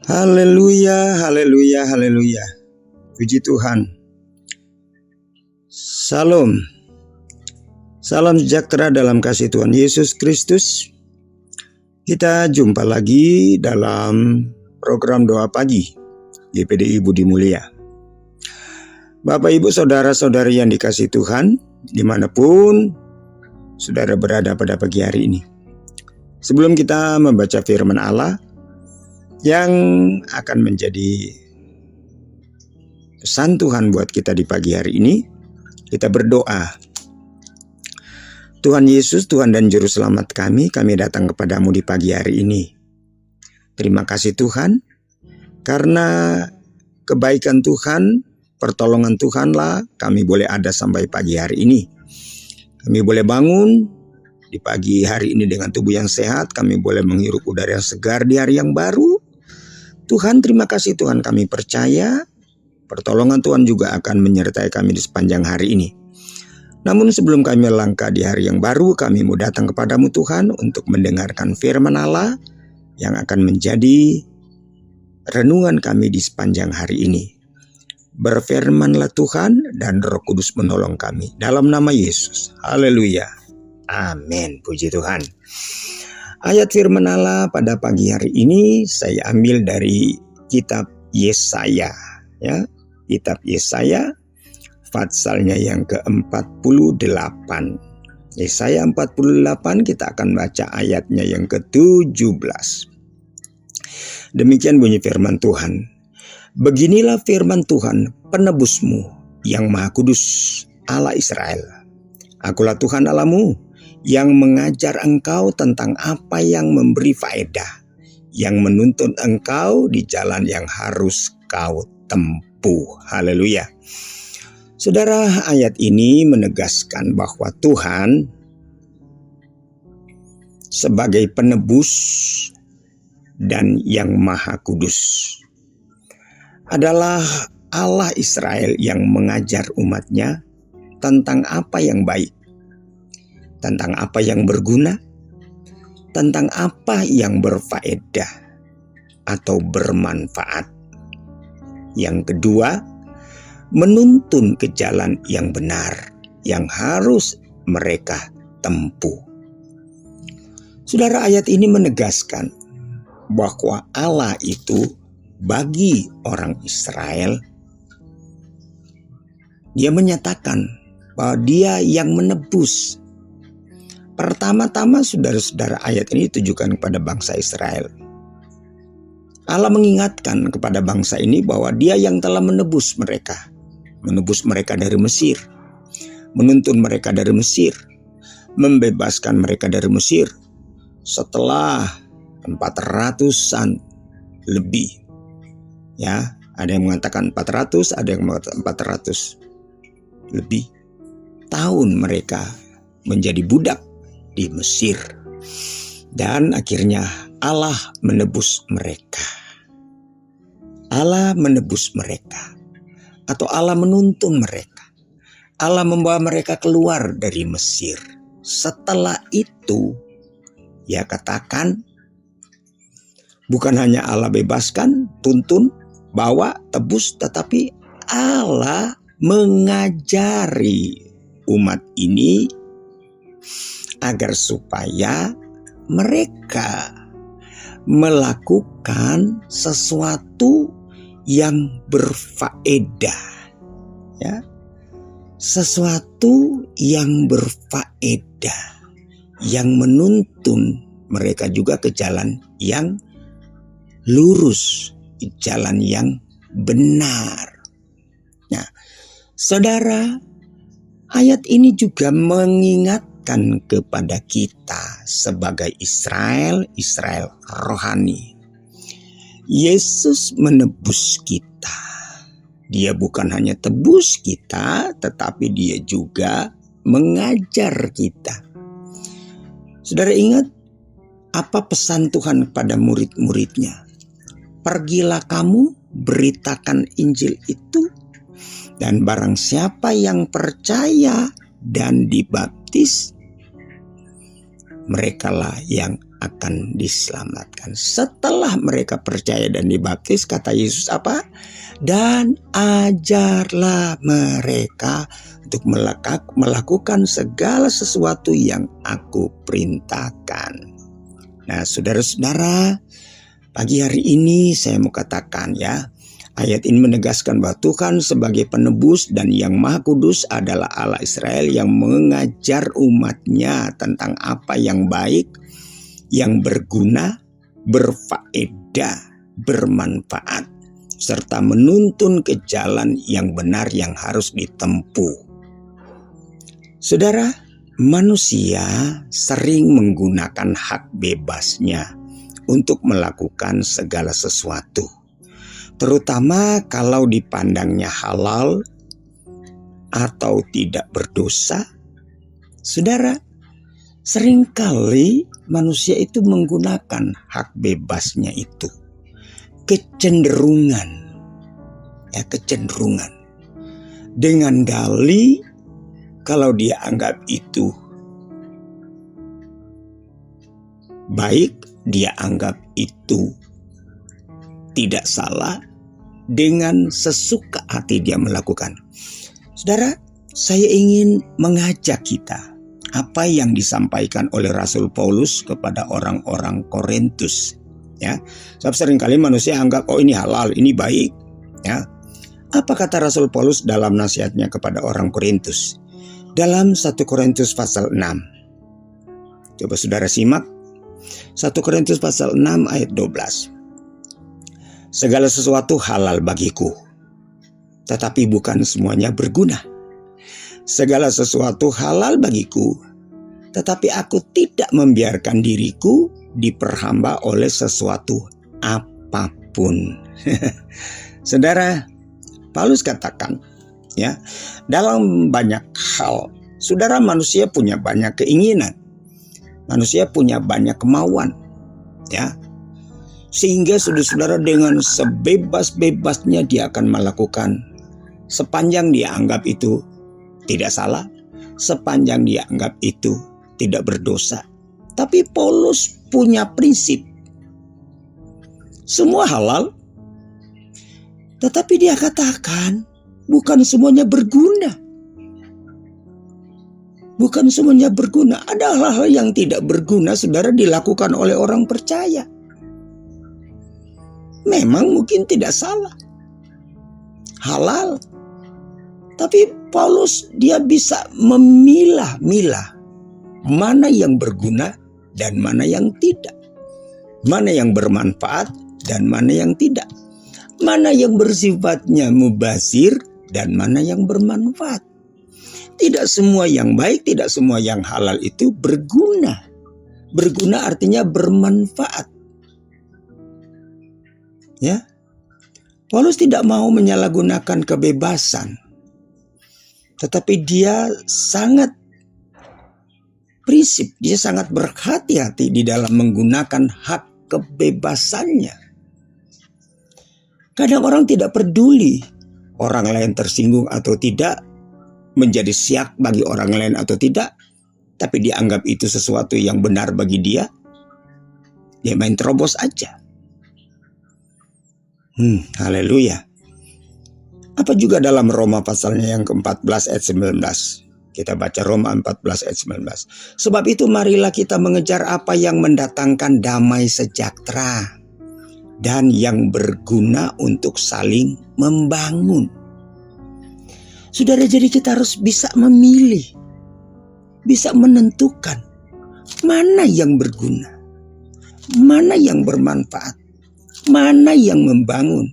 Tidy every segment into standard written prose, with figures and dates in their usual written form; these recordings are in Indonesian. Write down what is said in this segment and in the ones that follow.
Haleluya, haleluya, haleluya. Puji Tuhan. Salam. Salam sejahtera dalam kasih Tuhan Yesus Kristus. Kita jumpa lagi dalam program doa pagi GPDI Budi Mulia. Bapak Ibu saudara-saudari yang dikasih Tuhan, dimanapun saudara berada pada pagi hari ini. Sebelum kita membaca firman Allah yang akan menjadi pesan Tuhan buat kita di pagi hari ini, kita berdoa. Tuhan Yesus, Tuhan dan Juru Selamat kami datang kepadamu di pagi hari ini. Terima kasih Tuhan, karena kebaikan Tuhan, pertolongan Tuhanlah kami boleh ada sampai pagi hari ini. Kami boleh bangun di pagi hari ini dengan tubuh yang sehat, kami boleh menghirup udara yang segar di hari yang baru. Tuhan, terima kasih Tuhan, kami percaya pertolongan Tuhan juga akan menyertai kami di sepanjang hari ini. Namun sebelum kami melangkah di hari yang baru, kami mau datang kepadamu Tuhan untuk mendengarkan firman Allah yang akan menjadi renungan kami di sepanjang hari ini. Berfirmanlah Tuhan dan Roh Kudus menolong kami. Dalam nama Yesus. Haleluya. Amin. Puji Tuhan. Ayat firman Allah pada pagi hari ini saya ambil dari kitab Yesaya, ya. Kitab Yesaya Fatsalnya yang ke-48. Yesaya 48 kita akan baca ayatnya yang ke-17. Demikian bunyi firman Tuhan. Beginilah firman Tuhan, penebusmu yang Maha Kudus, Allah Israel. Akulah Tuhan Allahmu yang mengajar engkau tentang apa yang memberi faedah, yang menuntun engkau di jalan yang harus kau tempuh. Haleluya. Saudara, ayat ini menegaskan bahwa Tuhan sebagai penebus dan yang Maha Kudus adalah Allah Israel yang mengajar umatnya tentang apa yang baik, tentang apa yang berguna, tentang apa yang berfaedah atau bermanfaat. Yang kedua, menuntun ke jalan yang benar yang harus mereka tempuh. Saudara, ayat ini menegaskan bahwa Allah itu bagi orang Israel, Dia menyatakan bahwa Dia yang menebus. Pertama-tama saudara-saudara, ayat ini ditujukan kepada bangsa Israel. Allah mengingatkan kepada bangsa ini bahwa Dia yang telah menebus mereka dari Mesir, menuntun mereka dari Mesir, membebaskan mereka dari Mesir setelah 400-an lebih. Ya, ada yang mengatakan 400, ada yang mengatakan 400 lebih tahun mereka menjadi budak di Mesir. Dan akhirnya Allah menebus mereka. Allah menebus mereka. Atau Allah menuntun mereka. Allah membawa mereka keluar dari Mesir. Setelah itu, ya katakan, bukan hanya Allah bebaskan, tuntun, bawa, tebus, tetapi Allah mengajari umat ini agar supaya mereka melakukan sesuatu yang berfaedah, ya, sesuatu yang berfaedah, yang menuntun mereka juga ke jalan yang lurus, jalan yang benar. Nah, saudara, ayat ini juga mengingatkan kepada kita sebagai Israel rohani. Yesus menebus kita. Dia bukan hanya tebus kita, tetapi Dia juga mengajar kita. Saudara ingat apa pesan Tuhan kepada murid-muridnya? Pergilah kamu, beritakan Injil itu, dan barang siapa yang percaya dan dibaptis, merekalah yang akan diselamatkan. Setelah mereka percaya dan dibaptis, kata Yesus apa? Dan ajarlah mereka untuk melakukan segala sesuatu yang aku perintahkan. Nah, saudara-saudara, pagi hari ini saya mau katakan ya, ayat ini menegaskan bahwa Tuhan sebagai penebus dan yang maha kudus adalah Allah Israel yang mengajar umatnya tentang apa yang baik, yang berguna, berfaedah, bermanfaat, serta menuntun ke jalan yang benar yang harus ditempuh. Saudara, manusia sering menggunakan hak bebasnya untuk melakukan segala sesuatu, terutama kalau dipandangnya halal atau tidak berdosa. Saudara, seringkali manusia itu menggunakan hak bebasnya itu. Kecenderungan. Dengan dalih kalau dia anggap itu baik, dia anggap itu tidak salah, dengan sesuka hati dia melakukan. Saudara, saya ingin mengajak kita apa yang disampaikan oleh Rasul Paulus kepada orang-orang Korintus. Ya, sebab seringkali manusia anggap ini halal, ini baik. Ya, apa kata Rasul Paulus dalam nasihatnya kepada orang Korintus? Dalam 1 Korintus pasal 6. Coba saudara simak. 1 Korintus pasal 6 ayat 12. Segala sesuatu halal bagiku, tetapi bukan semuanya berguna. Segala sesuatu halal bagiku, tetapi aku tidak membiarkan diriku diperhamba oleh sesuatu apapun. Saudara, Paulus katakan, ya, dalam banyak hal, saudara, manusia punya banyak keinginan, manusia punya banyak kemauan, ya, sehingga saudara-saudara dengan sebebas-bebasnya dia akan melakukan, sepanjang dia anggap itu tidak salah, sepanjang dia anggap itu tidak berdosa. Tapi Paulus punya prinsip, semua halal, tetapi dia katakan bukan semuanya berguna. Bukan semuanya berguna. Ada hal-hal yang tidak berguna, saudara, dilakukan oleh orang percaya. Memang mungkin tidak salah, halal, tapi Paulus dia bisa memilah-milah mana yang berguna dan mana yang tidak, mana yang bermanfaat dan mana yang tidak, mana yang bersifatnya mubazir dan mana yang bermanfaat. Tidak semua yang baik, tidak semua yang halal itu berguna. Berguna artinya bermanfaat. Ya, Paulus tidak mau menyalahgunakan kebebasan, tetapi dia sangat prinsip, dia sangat berhati-hati di dalam menggunakan hak kebebasannya. Kadang orang tidak peduli orang lain tersinggung atau tidak, menjadi siak bagi orang lain atau tidak, tapi dia anggap itu sesuatu yang benar bagi dia. Dia main terobos aja. Haleluya. Apa juga dalam Roma pasalnya yang ke-14 ayat 19. Kita baca Roma 14 ayat 19. Sebab itu marilah kita mengejar apa yang mendatangkan damai sejahtera dan yang berguna untuk saling membangun. Saudara, jadi kita harus bisa memilih, bisa menentukan mana yang berguna, mana yang bermanfaat, mana yang membangun.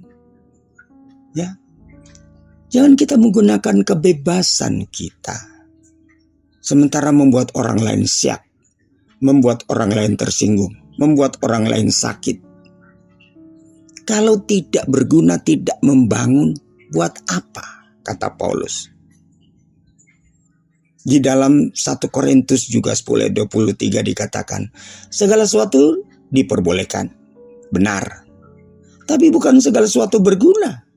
Ya, jangan kita menggunakan kebebasan kita sementara membuat orang lain siak, membuat orang lain tersinggung, membuat orang lain sakit. Kalau tidak berguna, tidak membangun, buat apa? Kata Paulus. Di dalam 1 Korintus juga 10 ayat 23 dikatakan, segala sesuatu diperbolehkan, benar, tapi bukan segala sesuatu berguna.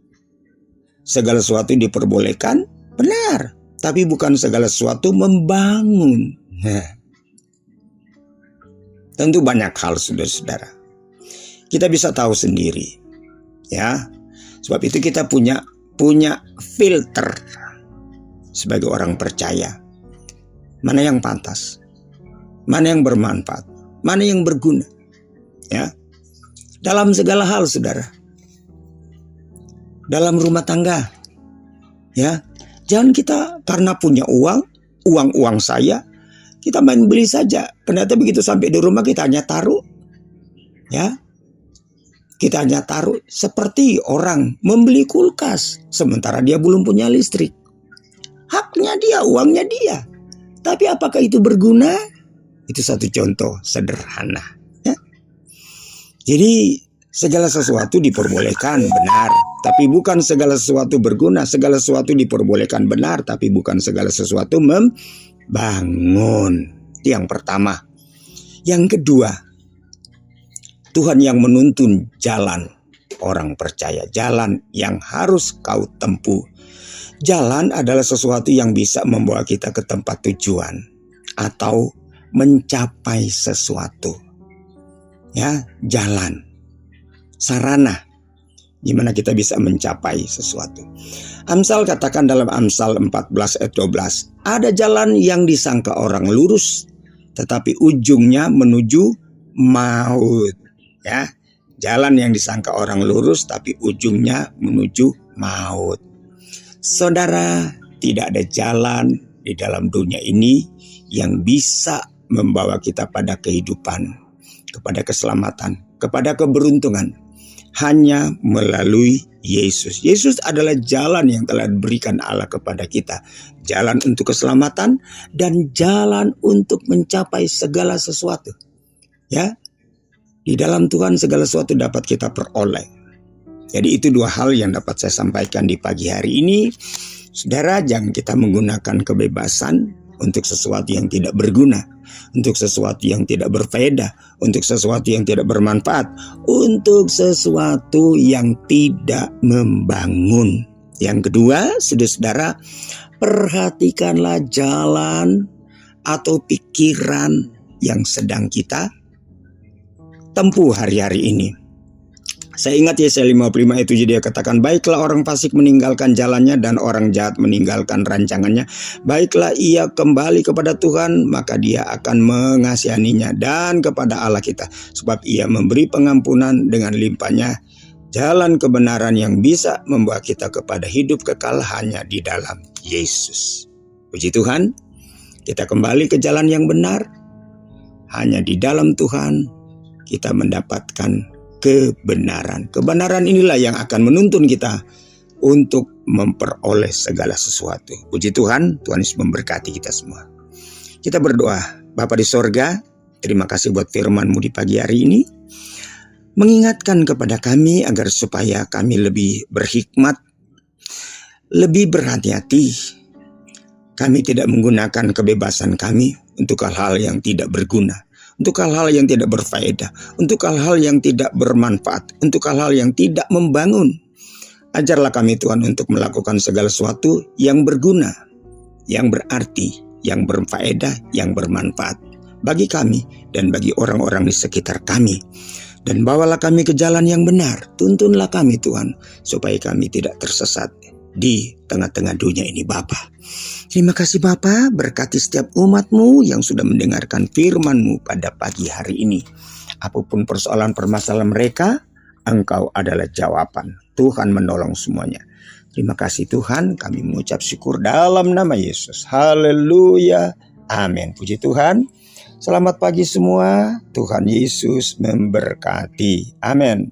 Segala sesuatu diperbolehkan, benar, tapi bukan segala sesuatu membangun. Tentu banyak hal, saudara-saudara. Kita bisa tahu sendiri, ya. Sebab itu kita punya filter sebagai orang percaya. Mana yang pantas, mana yang bermanfaat, mana yang berguna, ya. Dalam segala hal, saudara. Dalam rumah tangga, ya. Jangan kita karena punya uang saya, kita main beli saja. Ternyata begitu sampai di rumah kita hanya taruh, ya. Kita hanya taruh seperti orang membeli kulkas sementara dia belum punya listrik. Haknya dia, uangnya dia. Tapi apakah itu berguna? Itu satu contoh sederhana, ya. Jadi segala sesuatu diperbolehkan, benar, tapi bukan segala sesuatu berguna. Segala sesuatu diperbolehkan, benar, tapi bukan segala sesuatu membangun. Itu yang pertama. Yang kedua, Tuhan yang menuntun jalan orang percaya, jalan yang harus kau tempuh. Jalan adalah sesuatu yang bisa membawa kita ke tempat tujuan atau mencapai sesuatu. Ya, jalan, sarana gimana kita bisa mencapai sesuatu. Amsal katakan dalam Amsal 14 ayat 12, ada jalan yang disangka orang lurus, tetapi ujungnya menuju maut. Ya, jalan yang disangka orang lurus tapi ujungnya menuju maut. Saudara, tidak ada jalan di dalam dunia ini yang bisa membawa kita pada kehidupan, kepada keselamatan, kepada keberuntungan, hanya melalui Yesus. Yesus adalah jalan yang telah diberikan Allah kepada kita, jalan untuk keselamatan dan jalan untuk mencapai segala sesuatu. Ya, di dalam Tuhan segala sesuatu dapat kita peroleh. Jadi itu dua hal yang dapat saya sampaikan di pagi hari ini. Saudara, jangan kita menggunakan kebebasan untuk sesuatu yang tidak berguna, untuk sesuatu yang tidak berfaedah, untuk sesuatu yang tidak bermanfaat, untuk sesuatu yang tidak membangun. Yang kedua, saudara-saudara, perhatikanlah jalan atau pikiran yang sedang kita tempuh hari-hari ini. Saya ingat Yesaya 55 ayat 7, dia katakan, baiklah orang fasik meninggalkan jalannya dan orang jahat meninggalkan rancangannya. Baiklah ia kembali kepada Tuhan, maka dia akan mengasihaninya, dan kepada Allah kita, sebab ia memberi pengampunan dengan limpahnya. Jalan kebenaran yang bisa membawa kita kepada hidup kekal hanya di dalam Yesus. Puji Tuhan, kita kembali ke jalan yang benar. Hanya di dalam Tuhan kita mendapatkan kebenaran. Kebenaran inilah yang akan menuntun kita untuk memperoleh segala sesuatu. Puji Tuhan, Tuhan Yesus memberkati kita semua. Kita berdoa. Bapa di sorga, terima kasih buat firman-Mu di pagi hari ini. Mengingatkan kepada kami agar supaya kami lebih berhikmat, lebih berhati-hati. Kami tidak menggunakan kebebasan kami untuk hal-hal yang tidak berguna, untuk hal-hal yang tidak berfaedah, untuk hal-hal yang tidak bermanfaat, untuk hal-hal yang tidak membangun. Ajarlah kami Tuhan untuk melakukan segala sesuatu yang berguna, yang berarti, yang berfaedah, yang bermanfaat bagi kami dan bagi orang-orang di sekitar kami. Dan bawalah kami ke jalan yang benar. Tuntunlah kami Tuhan, supaya kami tidak tersesat di tengah-tengah dunia ini Bapa. Terima kasih Bapa, berkati setiap umat-Mu yang sudah mendengarkan firman-Mu pada pagi hari ini. Apapun persoalan permasalahan mereka, Engkau adalah jawaban. Tuhan menolong semuanya. Terima kasih Tuhan, kami mengucap syukur dalam nama Yesus. Haleluya, amin. Puji Tuhan. Selamat pagi semua, Tuhan Yesus memberkati. Amin.